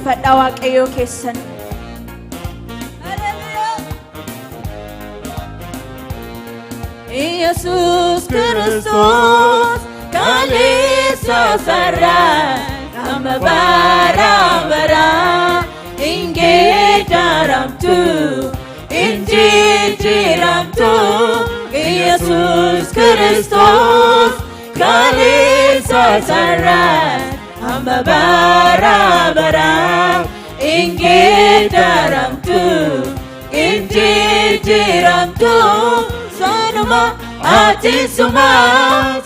galateeffadhaa waaqayyoo keessan. Yesus Kristus kaleessa sarara nama bara bara inggeeddaramtu injijjiiramtu Yesus Kristus kaleessa sarara nama bara bara inggeeddaramtu injijjiiramtu sanuma atisuma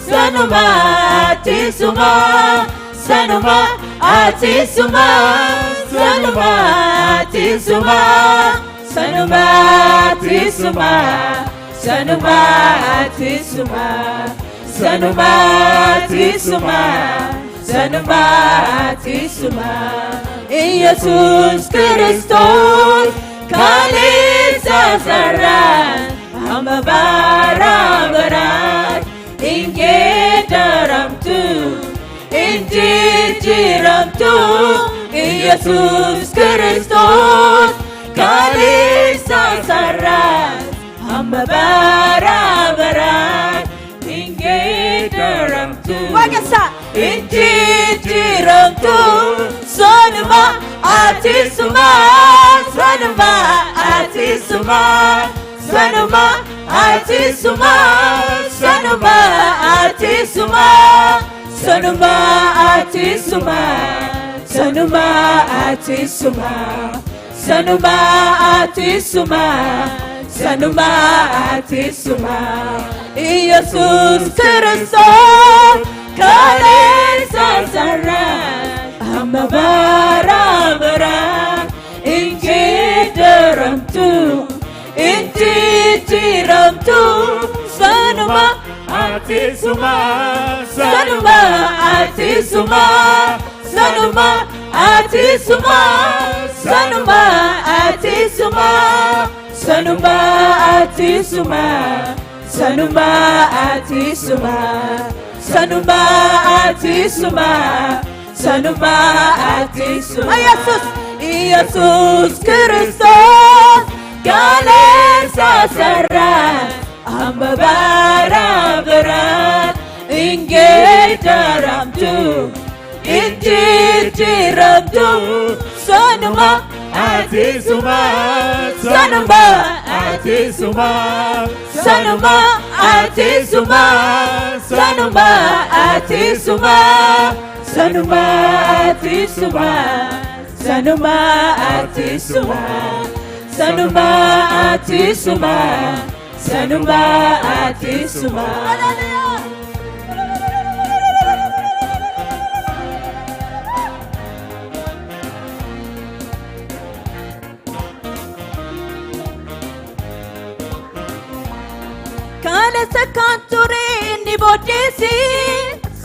sanuma atisuma sanuma atisuma sanuma atisuma sanuma atisuma sanuma atisuma sanuma atisuma sanuma atisuma Yesus Kristus kaleessa sarara nama bara bara inggeeddaramtu injijjiiramtu Yesus Kristus kaleessa sarara nama bara bara inggeeddaramtu injijjiiramtu sanuma atisuma sanuma atisuma sanuma atisuma sanuma atisuma sanuma atisuma sanuma atisuma sanuma atisuma sanuma atisuma Yesus Kristus kaleessa sarara nama bara bara inggeeddaramtu injijjiiramtu sanuma atisuma sanuma atisuma sanuma atisuma sanuma atisuma sanuma atisuma sanuma atisuma sanuma atisuma sanuma atisuma Yesus Kristus kaleessa sarara nama bara bara inggeeddaramtu injijjiiramtu sanuma atisuma sanuma atisuma sanuma atisuma sanuma atisuma sanuma atisuma sanuma atisuma sanuma atisuma sanuma atisuma kala sakanture ni bodesi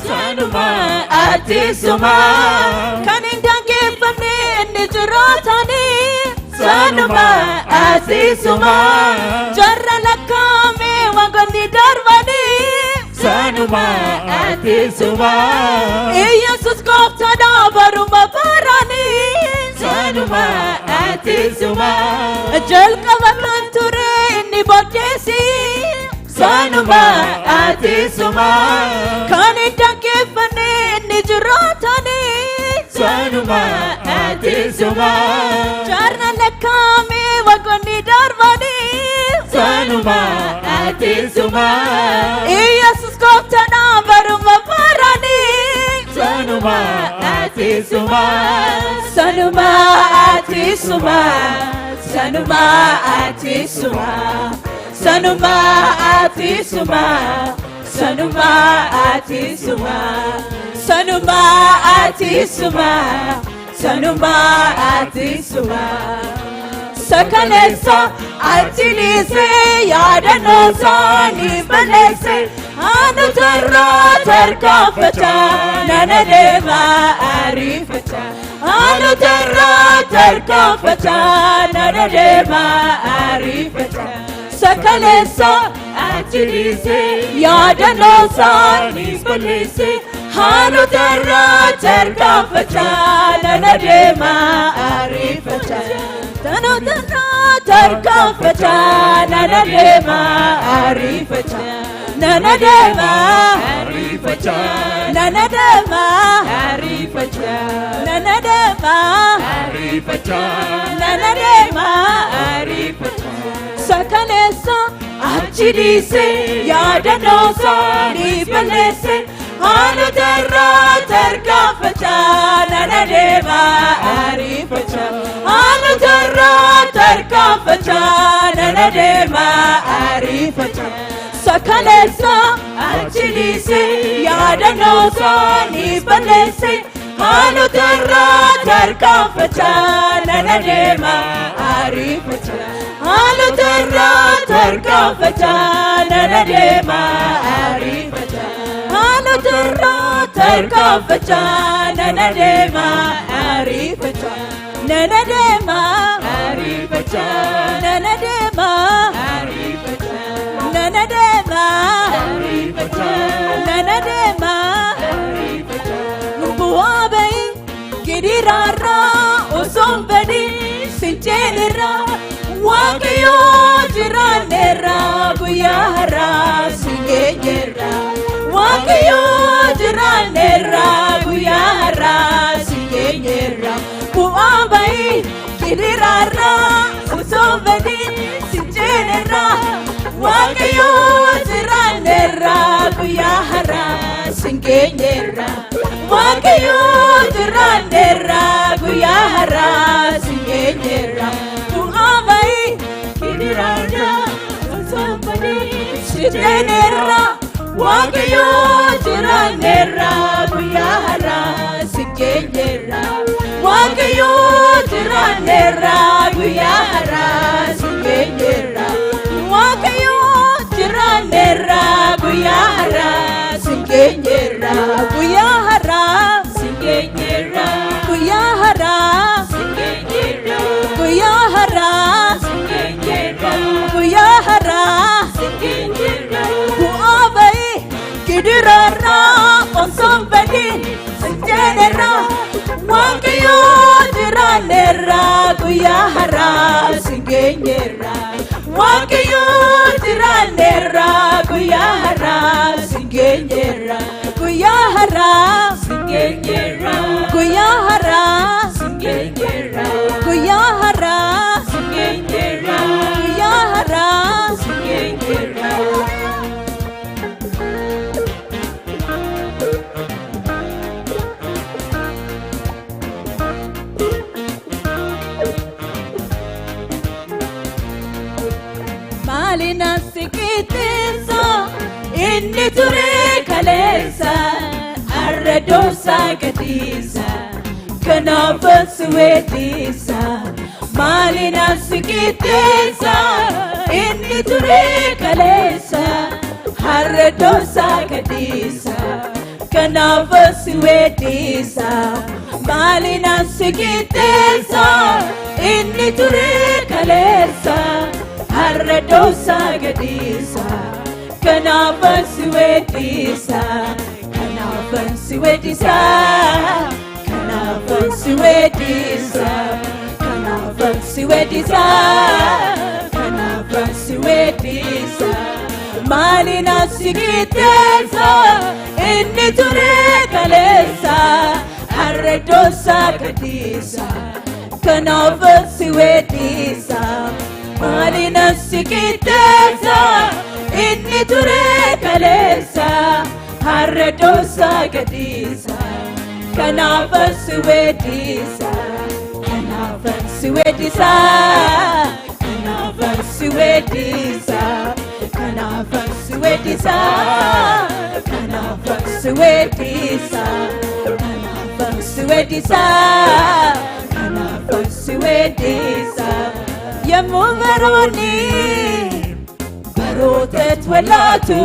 sanuma atisuma kanindangefamne ni jirotani sanuma atisuma jarra lakame wangani darvani sanuma atisuma Yesus goftana baruma barani sanuma atisuma jalqabakanture ni bodesi sanuma atisuma kanindangefamne ni jirotani sanuma atisuma jarra lakame wangani darvani sanuma atisuma Yesus goftana baruma barani sanuma atisuma sanuma atisuma sanuma atisuma sanuma atisuma sanuma atisuma sanuma atisuma sanuma atisuma sakalesa atilise yadanosa ni balese anu tarra tarkafata nanadema arifata anu tarra tarkafata nanadema arifata sakalesa atilise yadanosa ni balese hanu terra terkafata nanadema arifata tanu terra terkafata nanadema arifata nanadema arifata nanadema arifata nanadema arifata nanadema arifata sakalesa achidise yadanosa nibelese hanu terra terkafata nanadema arifata hanu terra terkafata nanadema arifata sakalesa achilise yadanosa nibelese hanu terra terkafata nanadema arifata hanu terra terkafata nanadema arifata hanu terra terkafata nanadema arifata nanadema arifata nanadema arifata nanadema arifata nanadema arifata nubuabe gidirara osombedi sinjenira wakiyo jiranera guyara singenyera wakiyo jiranera guyara singenyera buabai gidirara osombedi sinjenera wakiyo jiranera guyara singenyera wakiyo jiranera guyara singenyera buabai gidirara osombedi sinjenera wakiyo jiranera guyara singenyera wakiyo jiranera guyara singenyera wakiyo jiranera guyara singenyera guyara singenyera guyara singenyera guyara singenyera guyara singenyera buabai gidirara osombedi singenyera wakiyo jiranera guyara singenyera wakiyo jiranera guyara singenyera guyara singenyera guyara singenyera guyara singenyera guyara singenyera malina sikitisa inni ture kalesa arredosa gadisa kanafa suwetisa malina sikitisa inni ture kalesa arredosa gadisa kanafa suwetisa malina sikitisa inni ture kalesa arredosa gadisa kanafa suwetisa kanafa suwetisa kanafa suwetisa kanafa suwetisa kanafa suwetisa malina sikitisa inni ture kalesa arredosa gadisa kanafa suwetisa malina sikitisa inni ture kalesa arredosa gadisa kanafa suwetisa kanafa suwetisa kanafa suwetisa kanafa suwetisa kanafa suwetisa kanafa suwetisa kanafa suwetisa yemuveroni barotet welatu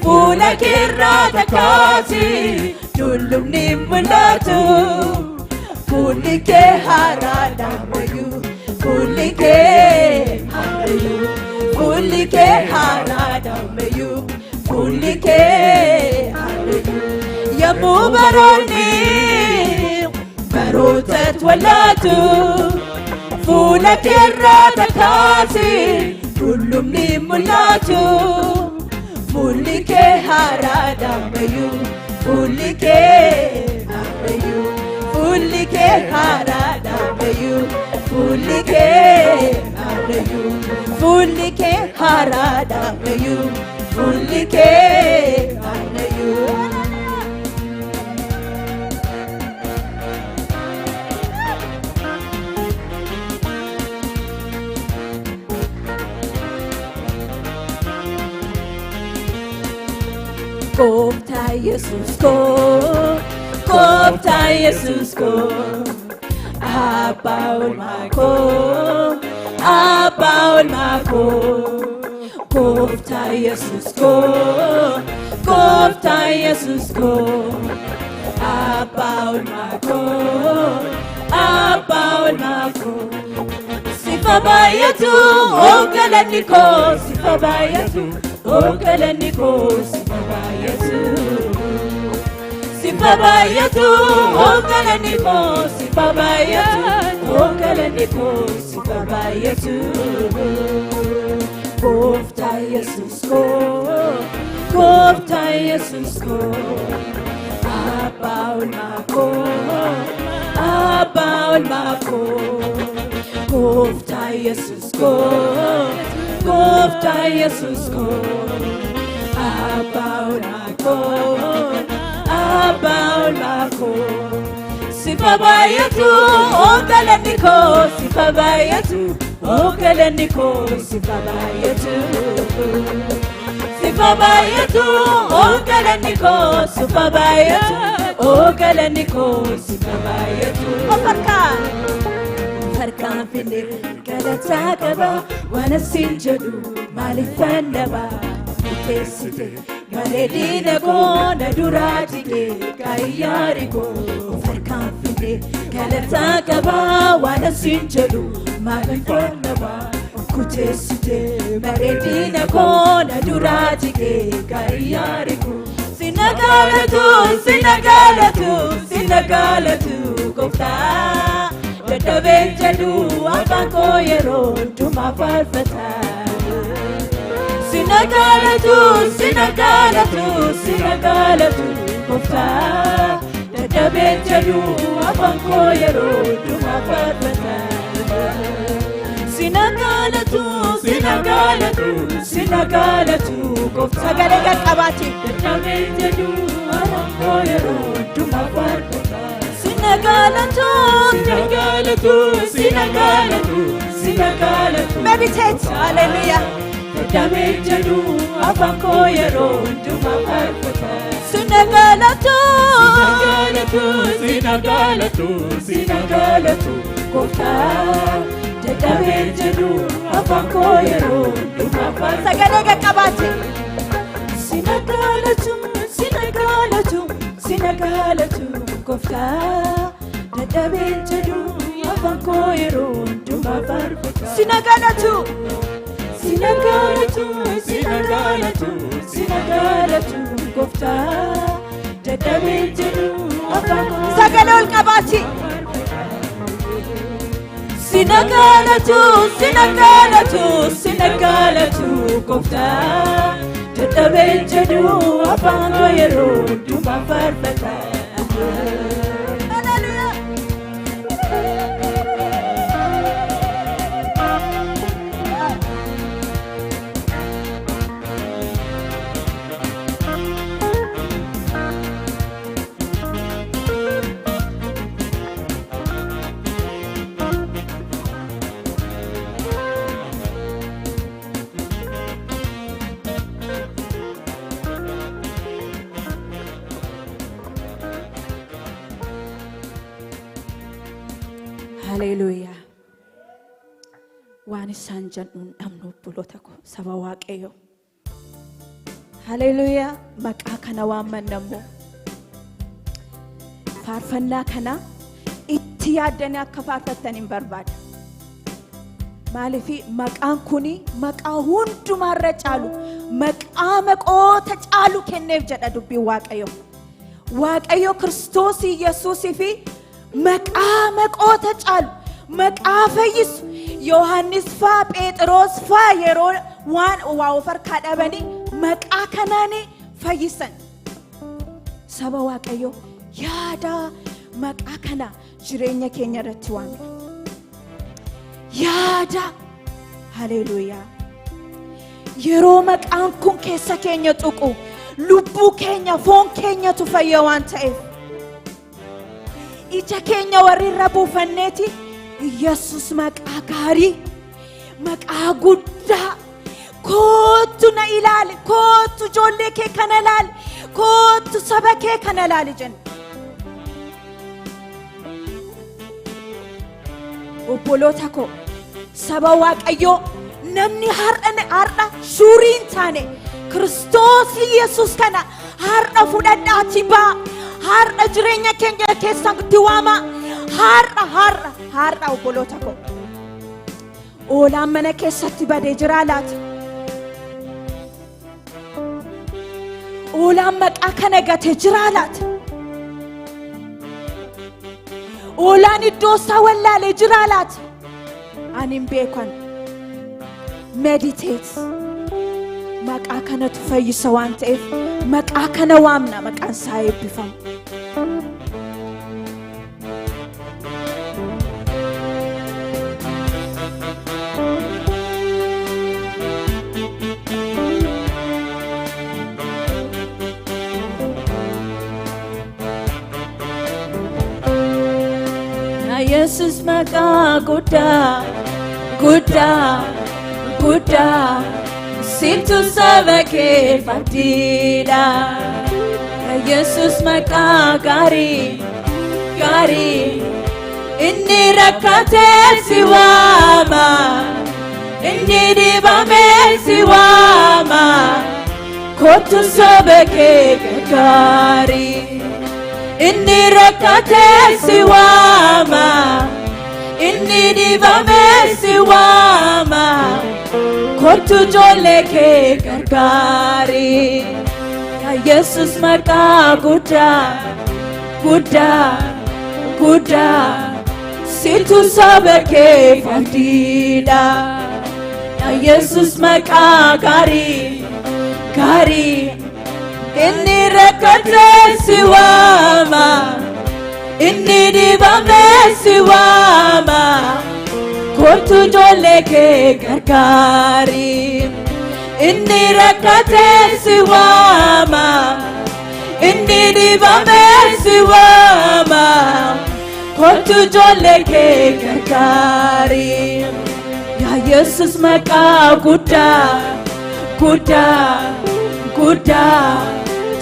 fuula kirraata kaasi dullumni mul'atu fuulli kee haaraadha mayyuu fuulli kee haarayyuu fuulli kee haaraadha mayyuu fuulli kee haarayyuu يمو بروني بروتت ولاتو فولك الراتكاسي كلهم نملاتو فولك هرادا بيو فولك بيو فولك هرادا بيو فولك بيو فولك هرادا بيو فولك بيو Kopta Jesus ko, Kopta Jesus ko, apaul mako, apaul mako. Kopta Jesus ko, Kopta Jesus ko, apaul mako, apaul mako. Sifabayatu, ogalaniko, sifabayatu. Ogalaniko, sifabayatu, sifabayatu, ogalaniko, sifabayatu, ogalaniko, sifabayatu. Kopta Jesus ko, Kopta Jesus ko, apaul mako, apaul mako. Kopta Jesus ko, Kopta Jesus ko, apaul mako, apaul mako. Sifabayatu, ogalaniko, sifabayatu, ogalaniko, sifabayatu. Sifabayatu, ogalaniko, sifabayatu, ogalaniko, sifabayatu. Farkan fili galata kaba wana sinjadu malifan daba kesite galedina ko na durati ke kayari ko farkan fili galata kaba wana sinjadu malifan daba kutesite galedina ko na durati ke kayari ko sinagalatu sinagalatu sinagalatu kofta Dadabejadu apanko yero tuma farfata Sinagalatu, sinagalatu, sinagalatu kofta Dadabejadu apanko yero tuma farfata Sinagalatu, sinagalatu, sinagalatu kofta Sagalega kabati Dadabejadu apanko yero tuma farfata Sinagalatu, sinagalatu, sinagalatu, sinagalatu. Meditate, hallelujah. Dadabejadu apanko yero tuma farfata. Sinagalatu, sinagalatu, sinagalatu, sinagalatu. Kofta. Dadabejadu apanko yero tuma farfata. Sagalega kabati. Sinagalatu, sinagalatu, sinagalatu. Kofta. Dadabejadu apanko yero tuma farfata. Sinagalatu, sinagalatu, sinagalatu, sinagalatu. Kofta. Dadabejadu apanko. Sagalol kabati. Sinagalatu, sinagalatu, sinagalatu. Kofta. Dadabejadu apanko yero tuma farfata. Hallelujah. Waan isaan jedhuun dhabnu obboloota ko saba Waaqayyo. Hallelujah. Maqaa kana waammannamu. Faarfannaa kana itti yaaddanii akka faarfattan hin barbaada. Maalifi maqaan kuni maqaa hundumaarra caalu maqaa maqoota caalu kenneef jedha dubbiin Waaqayyo. waaqayyo Kiristoos Yesuus fi maqaa maqoota caalu maqaa fayyisu Yohaannis faa Phexros faa yeroo waan waa ofar kadhabanii maqaa kanaanii fayyisan saba waaqayyo yaada maqaa kana jireenya keenya irratti waame yaada haleluuyaa yeroo maqaan kun keessa keenya tuqu lubbuu keenya foon keenya tu fayya waan ta'eef ija keenya warri irra buufanneeti Yesus maqaa gaarii maqaa guddaa kootu na ilaali kootu ijoollee kee kana ilaali kootu saba kee kana ilaali jenna obboloota koo saba waaqayyoo namni har'a shuriin taane Kiristoos Yesuus kana har'a fudhadhaati baa har'a jireenya keenya keessatti waama har'a obboloota koo oolaan mana keessatti badee jira laata oolaan maqaa kana gatee jira laata oolaan iddoo isaa wallaalee jira laata ani hin beekan meditate maqaa kanatu fayyisa waan ta'eef maqaa kana waamna maqaan isaa eebbifamu Yesus maqaa guddaa situ saba kee fardida Yesus maqaa gaarii inni rakkatee si waama inni dhibamee si waama kootu saba kee gaarii inni rakkatee si waama inni dhibamee si waama kootu ijoollee kee gargaarii yaa Yesus maqaa guddaa situ saba kee fardida yaa Yesus maqaa gaarii inni rakkatee si waama inni dhibamee si waama kootu ijoollee kee gargaarii inni rakkatee si waama inni dhibamee si waama kootu ijoollee kee gargaarii yaa Yesus maqaa guddaa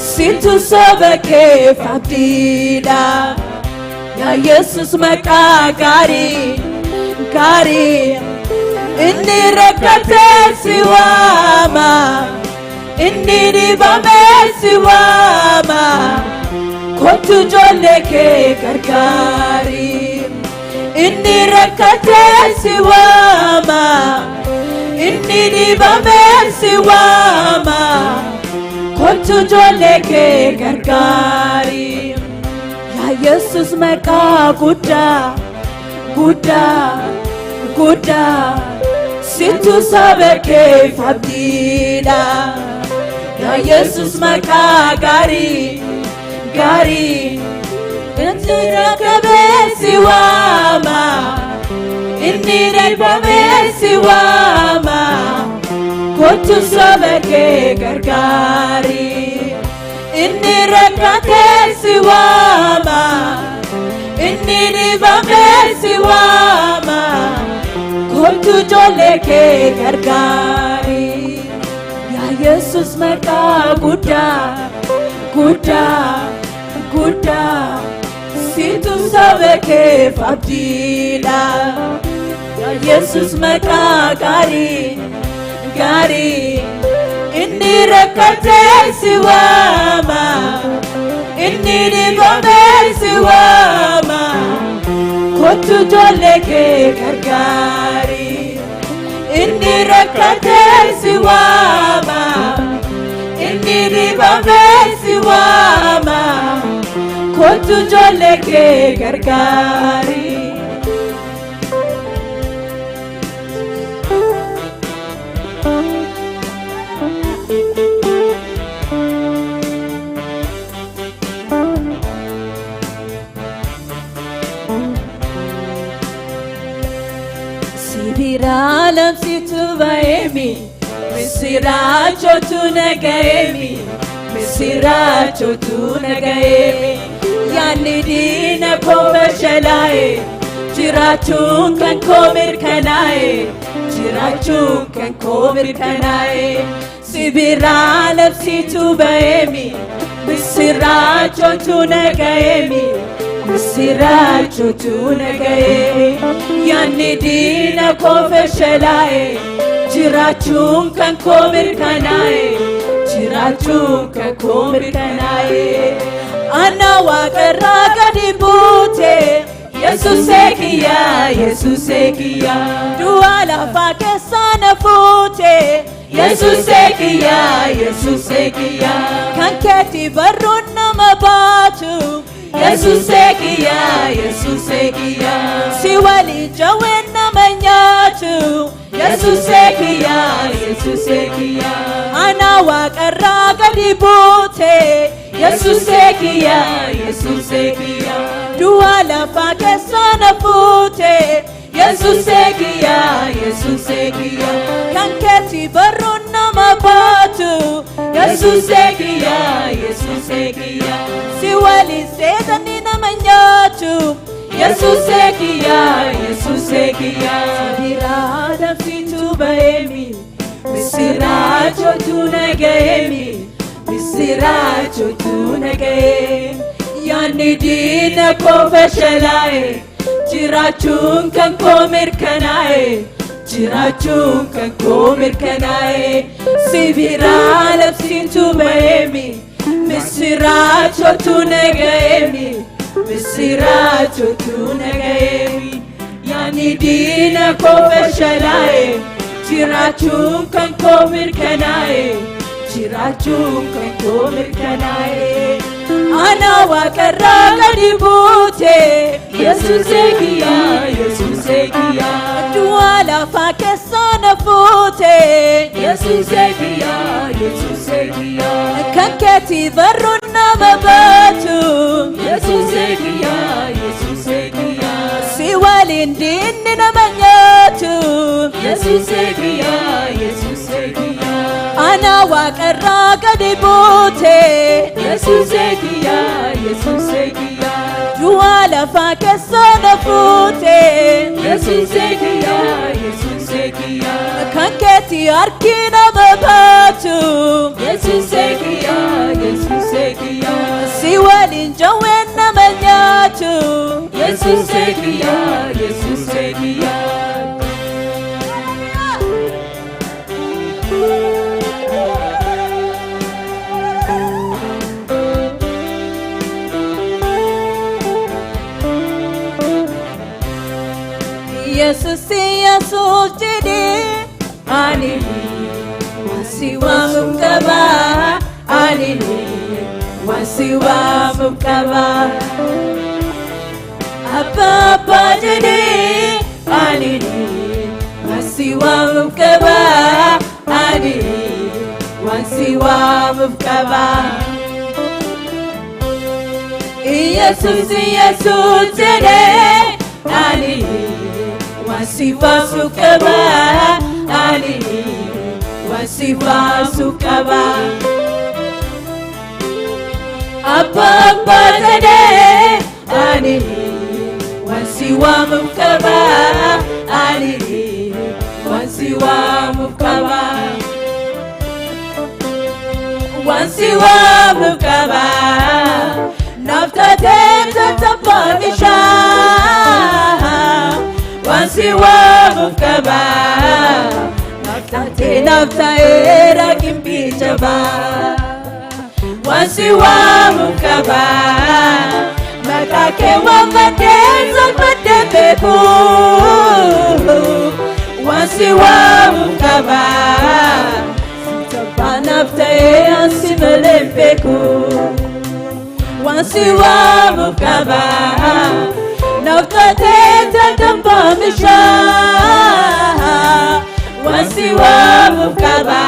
situ saba kee fardida yaa Yesus maqaa gaarii inni rakkatee si waama inni dhibamee si waama kootu ijoollee kee gargaarii inni rakkatee si waama inni dhibamee si waama kootu ijoollee kee gargaarii yaa Yesus maqaa guddaa situ saba kee fardida yaa Yesus maqaa gaarii inni rakkatee si waama inni dhibamee si waama kootu saba kee gargaarii inni rakkatee si waama inni dhibamee si waama kootu ijoollee kee gargaarii yaa Yesus maqaa guddaa situ saba kee fardida yaa Yesus maqaa gaarii inni rakkatee si waama inni dhibamee si waama kootu ijoollee kee gargaarii inni rakkatee si waama inni dhibamee si waama kotu joleke gargari Sibiralam situ vaemi Misiracho tu nagaemi Misiracho tu nagaemi Yani dina kova shalae Jirachun kan komir kanae Jirachun kan komir kanae Sibiralam situ vaemi Misiracho tu nagaemi Misiracho tu nagaemi Yani dina kova shalae Jirachun kan komir kanae Jirachun kan komir kanae Ana waqarra gadi bute Jesus ekiya Dua lafa keessa na fute Jesus ekiya Kan keeti barruun nama baatu Jesus ekiya Si wali jaween nama nyaatu Jesus ekiya Ana waqarra gadi bute Jesus ekiya Dua lafa keessa na fute Jesus ekiya Kan keeti barruun nama baatu Jesus ekiya Si wali seetani nama nyaatu Jesus ekiya Sibiraadam situ baemi Misiracho tu nagaemi Misiracho tu nagaemi Yani dina kova shalae Jirachun kan komir kanae Jirachun kan komir kanae Sibiraadam situ baemi Misiracho tu nagaemi Misiracho tu nagaemi Yani dina kova shalae Jirachun kan komir kanae Jirachun kan komir kanae Ana waqarra gadi bute Jesus ekiya Dua lafa keessa na fute Jesus ekiya Kan keeti barruun nama baatu Jesus ekiya Si waliin diinni nama nyaatu Jesus ekiya Ana waqarra gadi bute Jesus ekiya Dua lafa keessa na fute Jesus ekiya Kan keeti harki nama baatu Jesus ekiya Si waliin jaween nama nyaatu Jesus ekiya Jesus jede ani wasiwa mukaba ani wasiwa mukaba apa jede ani wasiwa mukaba ani wasiwa mukaba Jesus jede ani Wasifa sukaba ani Wasifa sukaba Apa jede ani Wasiwa mukaba ani Wasiwa mukaba Wasiwa mukaba Naftate tatapanisha Wasiwa mukaba Nafta era kimpijaba Wasiwa mukaba Matake wa matenzo matembeku Wasiwa mukaba Sitapa nafta era simelembeku Wasiwa mukaba Naftate tadamba misha Wasiwa mukaba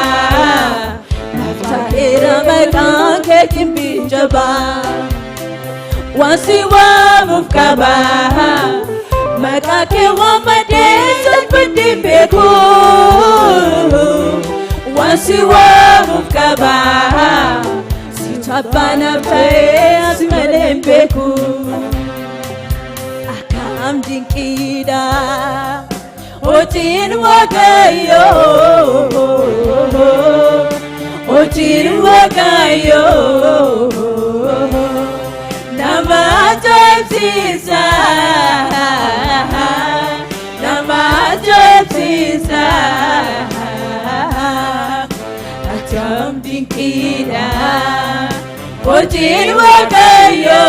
Naftate ramakan ke kimbi jaba Wasiwa mukaba Makake wamade sapati beku Wasiwa mukaba Sitapana pae asmane beku Akam dinkida Otin wagayo Otin wagayo Nama jepsisa Nama jepsisa Atam dinkida Otin wagayo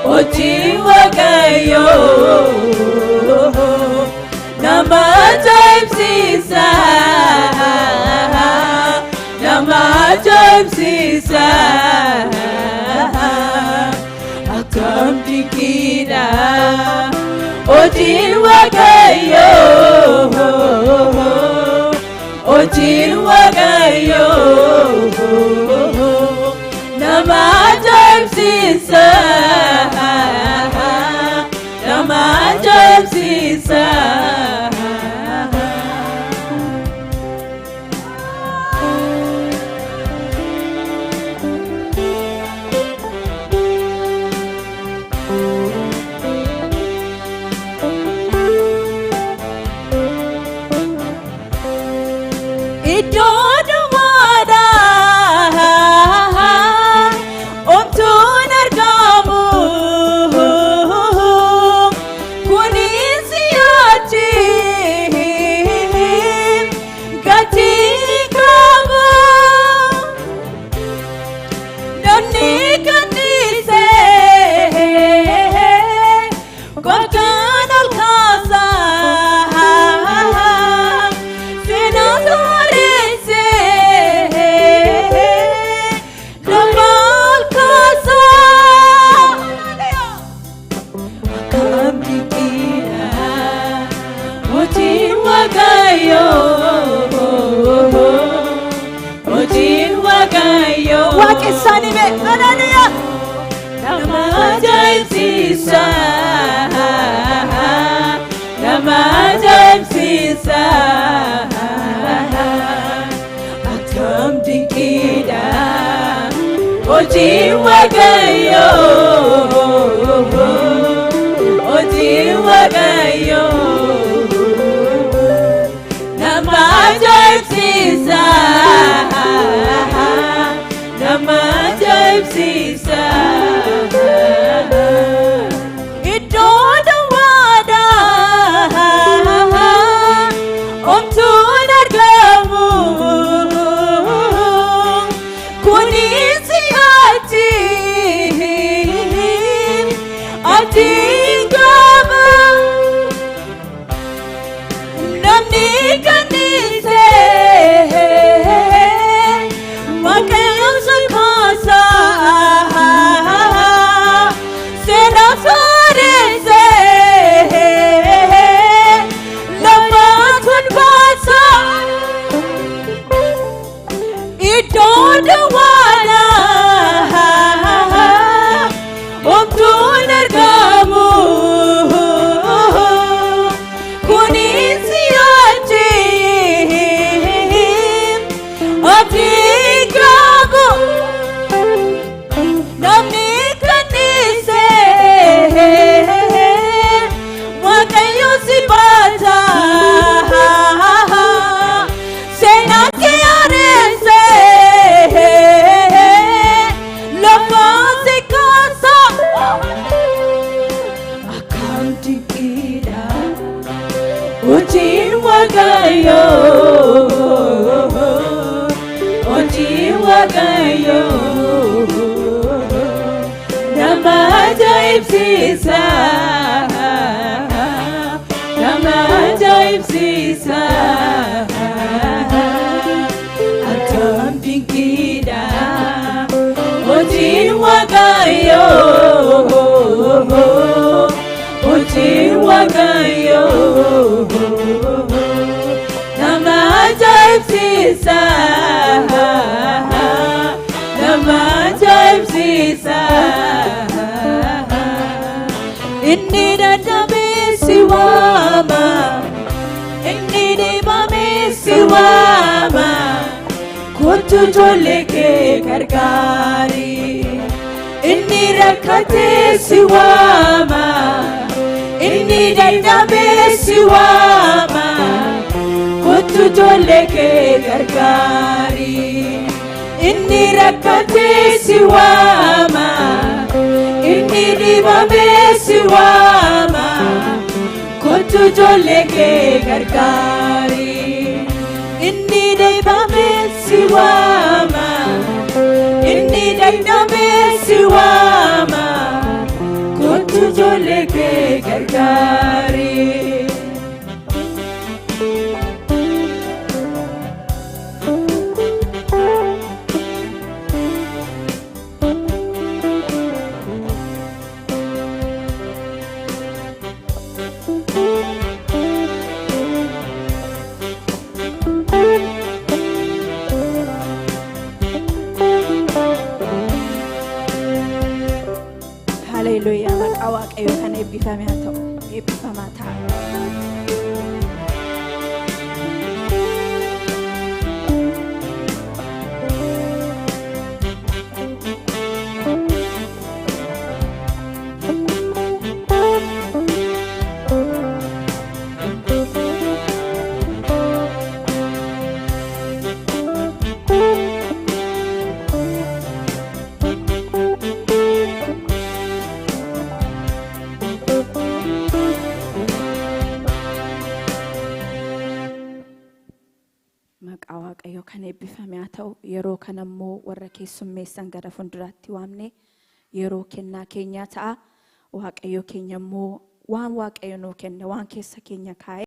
Otin wagayo Nama jepsisa Nama jepsisa Atam dikira Otin wagayo Otin wagayo Nama jepsisa Nama jepsisa Sanime, Hallelujah. Nama jepsisa, Nama jepsisa, Atam dinkida, Otin wagayo, Otin wagayo, Nama jepsisa. Nama jepsisa Ito dawada Om tunar kamu Kunisi hati Hati kamu Namni kanise Makayang sakasa Sena sarese Lapatun basa Ito dawala Om tunar kamu Kunisi hati Hati Otin wagayo, Otin wagayo, Nama jepsisa, Nama jepsisa, Atam dinkida, Wakayo, Uchi Wakayo, Nama Jaipsisa, Nama Jaipsisa, Inni Dadame Siwama, Inni Dibame Siwama, Kutu Joleke Gargari, Inni Rakate Siwama, Inni Dadame Siwama, Kutu Joleke Gargari, Inni Rakate Siwama, Inni Dibame Siwama, Kutu Joleke Gargari, Inni Dibame Siwama, Inni Dibame Siwama, Kutu Joleke Gargari. Hallelujah, makawak ayo kan ebifamata. Waaqayyo kan eebbifame haa ta'u yeroo kanammoo warra keessummeessan gara fuulduraatti waamne yeroo kennaa keenya ta'a. Waaqayyo keenya immoo waan Waaqayyo nuu kenne waan keessa keenya kaa'e